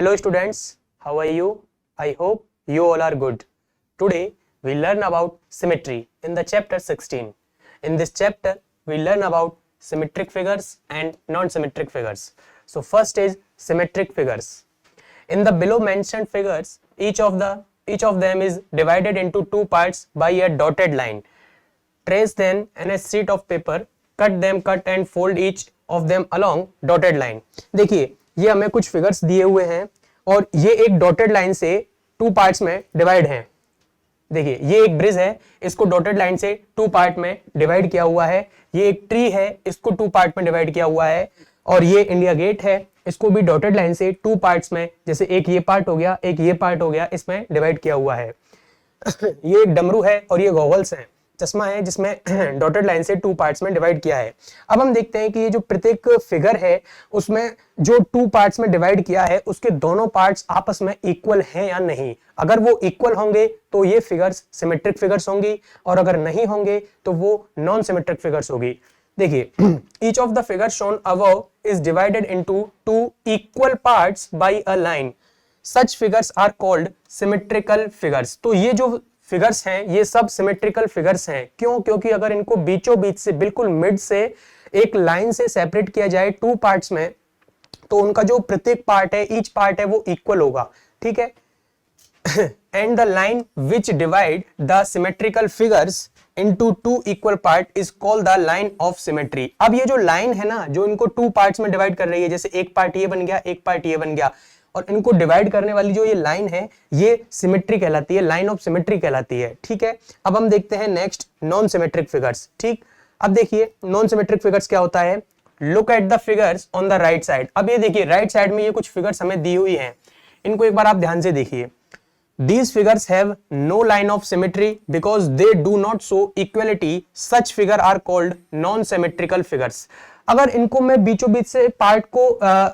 Hello students, how are you? I hope you all are good. Today we learn about symmetry in the chapter 16. In this chapter we learn about symmetric figures and non-symmetric figures. So first is symmetric figures. In the below mentioned figures, each of them is divided into two parts by a dotted line. Trace them in a sheet of paper, cut and fold each of them along dotted line. देखिए ये हमें कुछ figures दिए हुए हैं और ये एक डॉटेड लाइन से टू पार्ट्स में डिवाइड हैं. देखिए ये एक ब्रिज है, इसको डॉटेड लाइन से टू पार्ट में डिवाइड किया हुआ है. ये एक ट्री है, इसको टू पार्ट में डिवाइड किया हुआ है. और ये इंडिया गेट है, इसको भी डॉटेड लाइन से टू पार्ट्स में, जैसे एक ये पार्ट हो गया, एक ये पार्ट हो गया, इसमें डिवाइड किया हुआ है. ये एक डमरू है और ये गॉगल्स हैं, चश्मा है जिसमें डॉटेड लाइन से टू पार्ट्स में डिवाइड किया है. अब हम देखते हैं कि ये जो प्रत्येक फिगर है उसमें जो टू पार्ट्स में डिवाइड किया है उसके दोनों पार्ट्स आपस में इक्वल हैं या नहीं. अगर वो इक्वल होंगे तो ये फिगर्स सिमेट्रिक फिगर्स होंगी और अगर नहीं होंगे तो वो नॉन सिमेट्रिक फिगर्स होगी. देखिए each of the figures shown above is divided into two equal parts by a line. Such figures are called symmetrical figures. तो ये जो फिगर्स हैं ये सब सिमेट्रिकल फिगर्स हैं. क्यों? क्योंकि अगर इनको बीचों बीच से बिल्कुल मिड से एक लाइन से सेपरेट किया जाए टू पार्ट्स में तो उनका जो प्रत्येक पार्ट है, ईच पार्ट है, वो इक्वल होगा. ठीक है. And the line which divide the symmetrical figures into two equal part is called the line of symmetry. अब ये जो लाइन है ना, जो इनको टू पार्ट्स में डिवाइड कर रही है, जैसे एक पार्ट ये बन गया, एक पार्ट ये बन गया, और इनको डिवाइड करने वाली जो ये लाइन है ये सिमेट्री कहलाती है, लाइन ऑफ सिमेट्री कहलाती है. ठीक है. अब हम देखते हैं नेक्स्ट नॉन सिमेट्रिक फिगर्स. ठीक. अब देखिए नॉन सिमेट्रिक फिगर्स क्या होता है. Look at the figures on the right side. अब ये देखिए राइट साइड में ये कुछ फिगर्स हमें दी हुई हैं, इनको एक बार आप ध्यान से देखिए. These figures have no line of symmetry because they do not show equality. Such figure are called non-symmetrical figures. अगर इनको मैं बीचों बीच से पार्ट को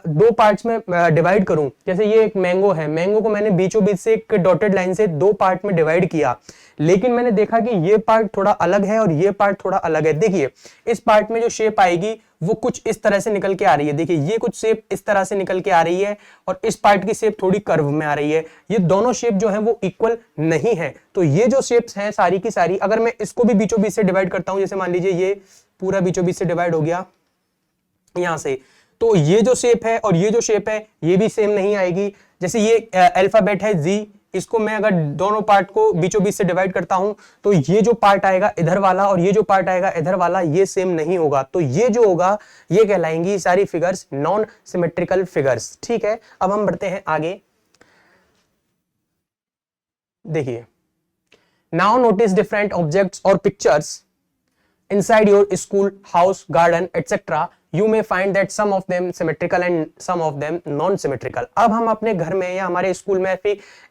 दो पार्ट्स में डिवाइड करूं, जैसे ये एक मैंगो है, मैंगो को मैंने बीचों बीच से एक डॉटेड लाइन से दो पार्ट में डिवाइड किया, लेकिन मैंने देखा कि ये पार्ट थोड़ा अलग है और ये पार्ट थोड़ा अलग है. देखिए इस पार्ट में जो शेप आएगी वो कुछ इस तरह से निकल के आ रही है. देखिए ये कुछ शेप इस तरह से निकल के आ रही है और इस पार्ट की शेप थोड़ी कर्व में आ रही है. ये दोनों शेप जो है वो इक्वल नहीं है. तो ये जो शेप्स हैं सारी की सारी, अगर मैं इसको भी बीचों बीच से डिवाइड करता हूं, जैसे मान लीजिए ये पूरा बीचों बीच से डिवाइड हो गया यहां से, तो ये जो शेप है और ये जो शेप है ये भी सेम नहीं आएगी. जैसे ये अल्फाबेट है जी, इसको मैं अगर दोनों पार्ट को बीचों बीच से डिवाइड करता हूं तो ये जो पार्ट आएगा इधर वाला और ये जो पार्ट आएगा इधर वाला, ये सेम नहीं होगा. तो ये जो होगा ये कहलाएंगी सारी फिगर्स नॉन सिमेट्रिकल फिगर्स. ठीक है. अब हम बढ़ते हैं आगे. देखिए नाउ नोटिस डिफरेंट ऑब्जेक्ट्स और pictures inside your school, house, garden, etc. You may find that some of them symmetrical and some of them non-symmetrical. अब हम अपने घर में या हमारे स्कूल में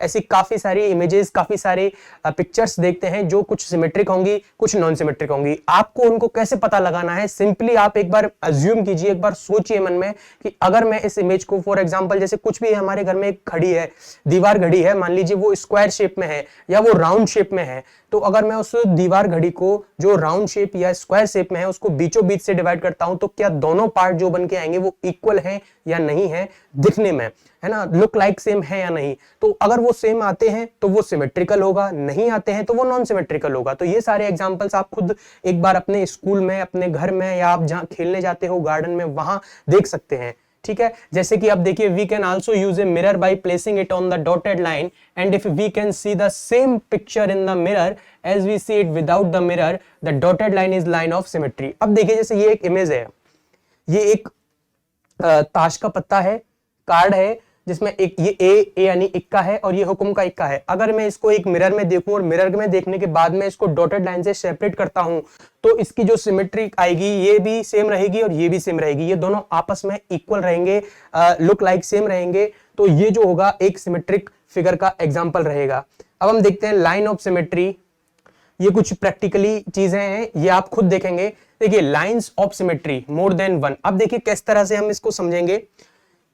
ऐसी काफी सारी इमेजेस, काफी सारे पिक्चर्स देखते हैं जो कुछ सिमेट्रिक होंगी, कुछ नॉन सिमेट्रिक होंगी. आपको उनको कैसे पता लगाना है? सिंपली आप एक बार अज्यूम कीजिए, एक बार सोचिए मन में कि अगर मैं इस इमेज को फॉर एग्जाम्पल, जैसे कुछ भी हमारे घर में एक घड़ी है, दीवार घड़ी है, मान लीजिए वो स्क्वायर शेप में है या वो राउंड शेप में है, तो अगर मैं उस दीवार घड़ी को जो राउंड शेप या स्क्वायर शेप में है उसको बीचों बीच से डिवाइड करता हूं तो क्या दोनों पार्ट जो बन के आएंगे वो इक्वल हैं या नहीं है दिखने में, है ना, लुक लाइक सेम है या नहीं. तो अगर वो सेम आते हैं तो वो सिमेट्रिकल होगा, नहीं आते हैं तो वो नॉन सिमेट्रिकल होगा. तो ये सारे एग्जांपल्स आप खुद एक बार अपने स्कूल में, अपने घर में या आप जहां खेलने जाते हो गार्डन में वहां देख सकते हैं. ठीक है. जैसे कि अब देखिए we can also use a mirror by placing it on the dotted line and if we can see the same picture in the mirror as we see it without the mirror, the dotted line is line of symmetry. अब देखिए जैसे ये एक image है, ये एक ताश का पत्ता है, कार्ड है, जिसमें एक ये ए यानी इक्का है और ये हुक्म का इक्का है. अगर मैं इसको एक मिरर में देखूं और मिरर में देखने के बाद में इसको डॉटेड लाइन से सेपरेट करता हूं तो इसकी जो सिमेट्री आएगी ये भी सेम रहेगी और ये भी सेम रहेगी. ये दोनों आपस में इक्वल रहेंगे, लुक लाइक सेम रहेंगे. तो ये जो होगा एक सिमेट्रिक फिगर का एग्जाम्पल रहेगा. अब हम देखते हैं लाइन ऑफ सिमेट्री. ये कुछ प्रैक्टिकली चीजें हैं, ये आप खुद देखेंगे. देखिए lines of symmetry more than one. अब देखिए किस तरह से हम इसको समझेंगे.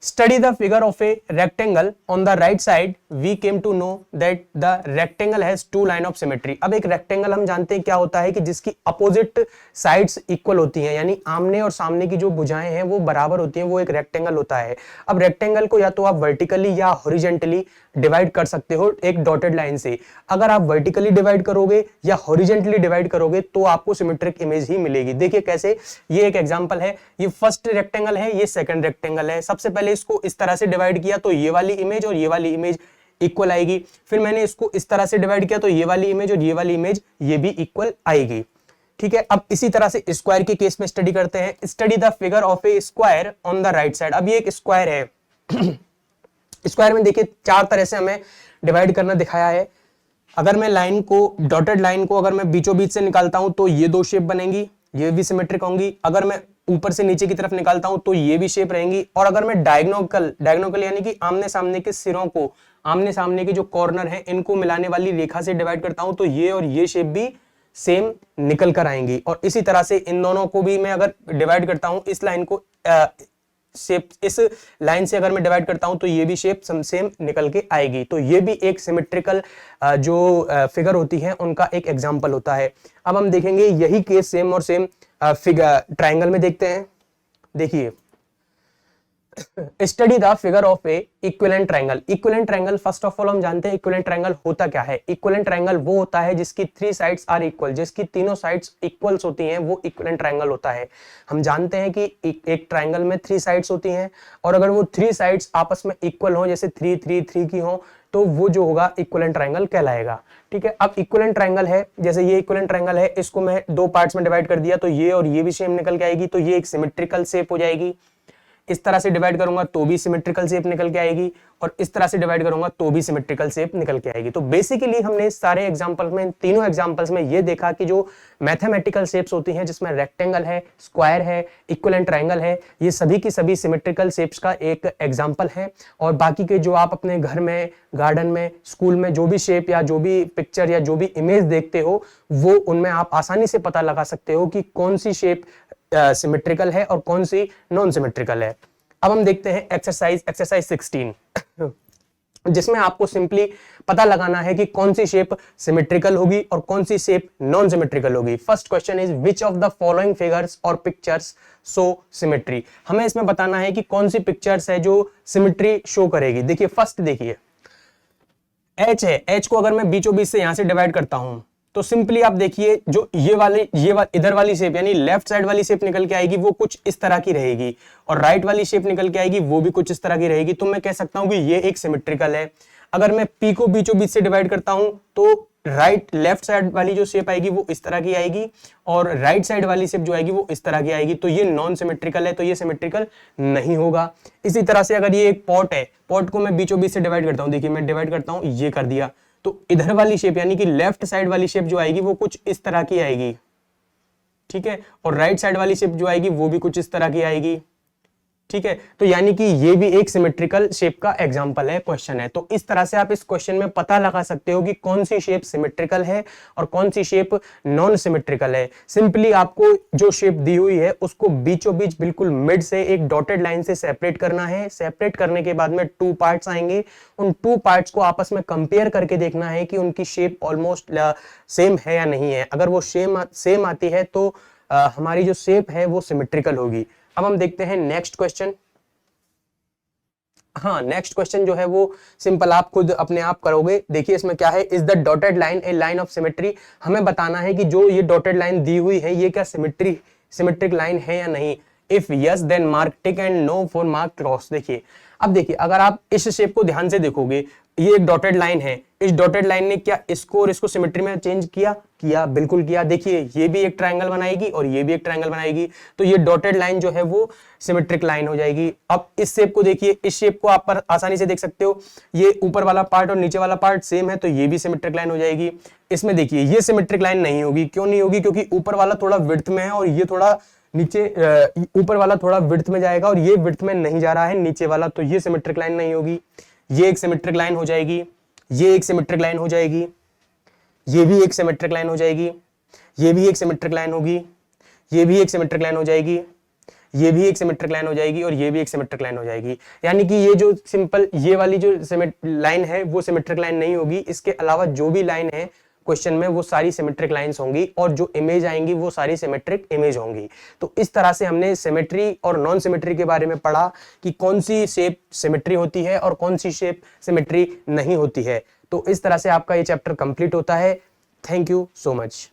Study the figure of a rectangle on the right side. We came to know that the rectangle has two line of symmetry. अब एक rectangle हम जानते हैं क्या होता है कि जिसकी opposite sides equal होती हैं, यानी आमने और सामने की जो भुजाएं हैं वो बराबर होती हैं, वो एक rectangle होता है। अब rectangle को या तो आप vertically या horizontally डिवाइड कर सकते हो एक डॉटेड लाइन से। अगर आप वर्टिकली डिवाइड करोगे या हॉरिजेंटली डिवाइड करोगे तो आपको सिमेट्रिक इमेज ही मिलेगी। देखिए कैसे, ये एक एग्जांपल है, ये फर्स्ट रेक्टेंगल है, ये सेकंड रेक्टेंगल है। सबसे पहले इसको इस तरह से डिवाइड किया तो ये वाली इमेज और ये वाली इमेज इक्वल आएगी। फिर मैंने इसको इस तरह से डिवाइड किया तो ये वाली इमेज और ये वाली इमेज ये भी इक्वल आएगी। ठीक है, अब इसी तरह से स्क्वायर के केस में स्टडी करते हैं। Study the figure of A square on the right side. अब ये एक स्क्वायर है। स्क्वायर में देखिए चार तरह से हमें डिवाइड करना दिखाया है। अगर मैं लाइन को, डॉटेड लाइन को अगर मैं बीचों बीच से निकालता हूं तो ये दो शेप बनेंगी, ये भी सिमेट्रिक होंगी। अगर मैं ऊपर से नीचे की तरफ निकालता हूं तो ये भी शेप रहेंगी। और अगर मैं डायगोनल यानी कि आमने सामने के सिरों को, आमने सामने के जो कॉर्नर है इनको मिलाने वाली रेखा से डिवाइड करता हूं तो ये और ये शेप भी सेम निकल कर आएंगी। और इसी तरह से इन दोनों को भी मैं अगर डिवाइड करता हूं, इस लाइन को शेप, इस लाइन से अगर मैं डिवाइड करता हूं तो ये भी शेप सेम निकल के आएगी। तो ये भी एक सिमेट्रिकल जो फिगर होती है उनका एक एग्जांपल होता है। अब हम देखेंगे यही केस सेम और सेम फिगर ट्रायंगल में देखते हैं। देखिए, study the figure of A equivalent triangle. Equivalent triangle, first of all हम जानते हैं इक्विवेलेंट ट्रायंगल होता क्या है। इक्विवेलेंट ट्रायंगल वो होता है जिसकी थ्री साइड्स आर इक्वल, जिसकी तीनों साइड्स इक्वल्स होती हैं, वो इक्विवेलेंट ट्रायंगल होता है। हम जानते हैं कि एक ट्रायंगल में थ्री साइड्स होती हैं और अगर वो थ्री साइड्स आपस में इक्वल हो, जैसे 3 3 3 की हो, तो वो जो होगा इक्विवेलेंट ट्रायंगल कहलाएगा। ठीक है, अब इक्विवेलेंट ट्रायंगल है, जैसे ये इक्विवेलेंट ट्रायंगल है, इसको मैं दो पार्ट्स में डिवाइड कर दिया तो ये और ये भी सेम निकल के आएगी, तो ये एक सिमेट्रिकल शेप हो जाएगी। इस तरह से डिवाइड करूंगा तो भी सिमेट्रिकल शेप निकल के आएगी और इस तरह से डिवाइड करूंगा तो भी सिमेट्रिकल शेप निकल के आएगी। तो बेसिकली हमने सारे एग्जांपल में, तीनों एग्जांपल्स में ये देखा कि जो मैथमेटिकल शेप्स होती हैं जिसमें रेक्टेंगल है, स्क्वायर है, इक्विवेलेंट ट्रायंगल है, ये सभी की सभी सिमेट्रिकल शेप्स का एक एग्जांपल है। और बाकी के जो आप अपने घर में, गार्डन में, स्कूल में जो भी शेप या जो भी पिक्चर या जो भी इमेज देखते हो, वो उनमें आप आसानी से पता लगा सकते हो कि कौन सी शेप सिमेट्रिकल है और कौन सी नॉन सिमेट्रिकल है। अब हम देखते हैं एक्सरसाइज 16, जिसमें आपको सिंपली पता लगाना है कि कौन सी शेप सिमेट्रिकल होगी और कौन सी शेप नॉन सिमेट्रिकल होगी। First question is which of the following figures और पिक्चर्स शो सिमेट्री। हमें इसमें बताना है कि कौन सी पिक्चर्स है जो सिमेट्री शो करेगी। देखिए फर्स्ट देखिए, एच है, एच को अगर मैं बीचों बीच से यहां से डिवाइड करता हूं तो सिंपली आप देखिए जो इधर वाली शेप यानी लेफ्ट साइड वाली शेप निकल के आएगी वो कुछ इस तरह की रहेगी और राइट वाली शेप निकल के आएगी वो भी कुछ इस तरह की रहेगी। तो मैं कह सकता हूं कि ये एक सिमेट्रिकल है। अगर मैं पी को बीचों बीच से डिवाइड करता हूं तो लेफ्ट साइड वाली जो शेप आएगी वो इस तरह की आएगी और राइट साइड वाली शेप जो आएगी वो इस तरह की आएगी। तो ये नॉन सिमेट्रिकल है, तो ये सिमेट्रिकल नहीं होगा। इसी तरह से अगर ये एक पॉट है, पॉट को मैं बीचों बीच से डिवाइड करता हूं, देखिए मैं डिवाइड करता हूं, ये कर दिया, तो इधर वाली शेप यानी कि लेफ्ट साइड वाली शेप जो आएगी वो कुछ इस तरह की आएगी, ठीक है, और राइट साइड वाली शेप जो आएगी वो भी कुछ इस तरह की आएगी। ठीक है, तो यानी कि ये भी एक सिमेट्रिकल शेप का एग्जांपल है, क्वेश्चन है। तो इस तरह से आप इस क्वेश्चन में पता लगा सकते हो कि कौन सी शेप सिमेट्रिकल है और कौन सी शेप नॉन सिमेट्रिकल है। सिंपली आपको जो शेप दी हुई है उसको बीचों बीच बिल्कुल मिड से एक डॉटेड लाइन से सेपरेट करना है। सेपरेट करने के बाद में टू पार्ट्स आएंगे, उन टू पार्ट्स को आपस में कंपेयर करके देखना है कि उनकी शेप ऑलमोस्ट सेम है या नहीं है। अगर वो सेम आती है तो हमारी जो शेप है वो सिमेट्रिकल होगी। अब हम देखते हैं नेक्स्ट क्वेश्चन। हाँ, नेक्स्ट क्वेश्चन जो है वो सिंपल आप खुद अपने आप करोगे। देखिए इसमें क्या है, is the dotted line A line of symmetry. हमें बताना है कि जो ये डॉटेड लाइन दी हुई है ये क्या सिमेट्रिक लाइन है या नहीं। If yes then mark tick and no for mark cross. देखिए अब देखिए अगर आप इस शेप को ध्यान से देखोगे, ये एक डॉटेड लाइन है, इस डॉटेड लाइन ने क्या इसको और इसको सिमेट्री में चेंज किया, बिल्कुल किया। देखिए ये भी एक ट्रायंगल बनाएगी और ये भी एक ट्रायंगल बनाएगी, तो ये डॉटेड लाइन जो है वो सिमेट्रिक लाइन हो जाएगी। अब इस शेप को देखिए, इस शेप को आप पर आसानी से देख सकते हो, ये ऊपर वाला पार्ट और नीचे वाला पार्ट सेम है, तो ये भी सिमेट्रिक लाइन हो जाएगी। इसमें देखिए ये सिमेट्रिक लाइन नहीं होगी, क्यों नहीं होगी, क्योंकि ऊपर वाला थोड़ा विड्थ में है और ये थोड़ा नीचे, ऊपर वाला थोड़ा विड्थ में जाएगा और ये विड्थ में नहीं जा रहा है नीचे वाला, तो ये सिमेट्रिक लाइन नहीं होगी। ये एक सिमेट्रिक लाइन हो जाएगी, ये एक सिमेट्रिक लाइन हो जाएगी, ये भी एक सिमेट्रिक लाइन हो जाएगी, ये भी एक सिमेट्रिक लाइन होगी, ये भी एक सिमेट्रिक लाइन हो जाएगी, ये भी एक सिमेट्रिक लाइन हो जाएगी और ये भी एक सिमेट्रिक लाइन हो जाएगी। यानी कि ये जो सिंपल ये वाली जो लाइन है वो सिमेट्रिक लाइन नहीं होगी, इसके अलावा जो भी लाइन है क्वेश्चन में वो सारी सिमेट्रिक लाइंस होंगी और जो इमेज आएंगी वो सारी सिमेट्रिक इमेज होंगी। तो इस तरह से हमने सिमेट्री और नॉन सिमेट्री के बारे में पढ़ा कि कौन सी शेप सिमेट्री होती है और कौन सी शेप सिमेट्री नहीं होती है। तो इस तरह से आपका ये चैप्टर कंप्लीट होता है। Thank you so much.